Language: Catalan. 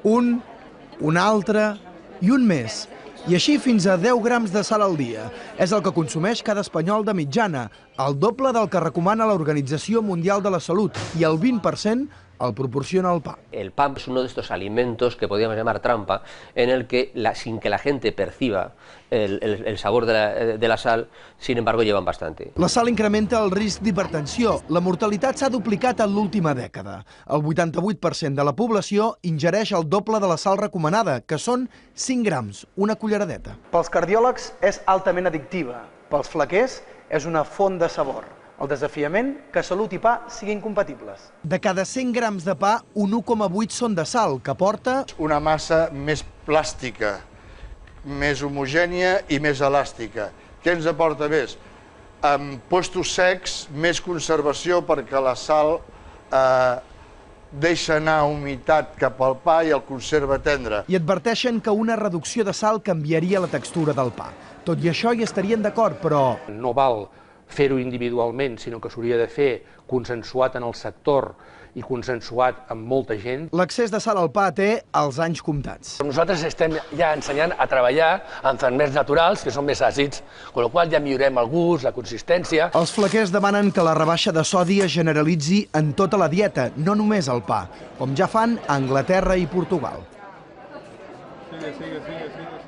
un altre i un més. I així fins a 10 grams de sal al dia. És el que consumeix cada espanyol de mitjana, el doble del que recomana l'Organització Mundial de la Salut, i el 20% el proporciona el pa. El pan es uno de estos alimentos que podríamos llamar trampa, en el que sin que la gente perciba el sabor de la sal, sin embargo llevan bastante. La sal incrementa el risc d'hipertensió. La mortalitat s'ha duplicat en l'última dècada. El 88% de la població ingereix el doble de la sal recomanada, que són 5 grams, una culleradeta. Pels cardiòlegs és altament addictiva. Pels flequers és una font de sabor. El desafiament, que salut i pa siguin compatibles. De cada 100 grams de pa, un 1,8 són de sal, que porta una massa més plàstica, més homogènia i més elàstica. Què ens aporta més? En puestos secs, més conservació perquè la sal deixa anar humitat cap al pa i el conserva tendre. I adverteixen que una reducció de sal canviaria la textura del pa. Tot i això hi estarien d'acord, però no val fer-ho individualment, sinó que s'hauria de fer consensuat en el sector i consensuat amb molta gent. L'accés de sal al pa té els anys comptats. Nosaltres estem ja ensenyant a treballar amb ferments naturals, que són més àcids, amb la qual ja millorem el gust, la consistència. Els flequers demanen que la rebaixa de sodi es generalitzi en tota la dieta, no només al pa, com ja fan a Anglaterra i Portugal. Sigue.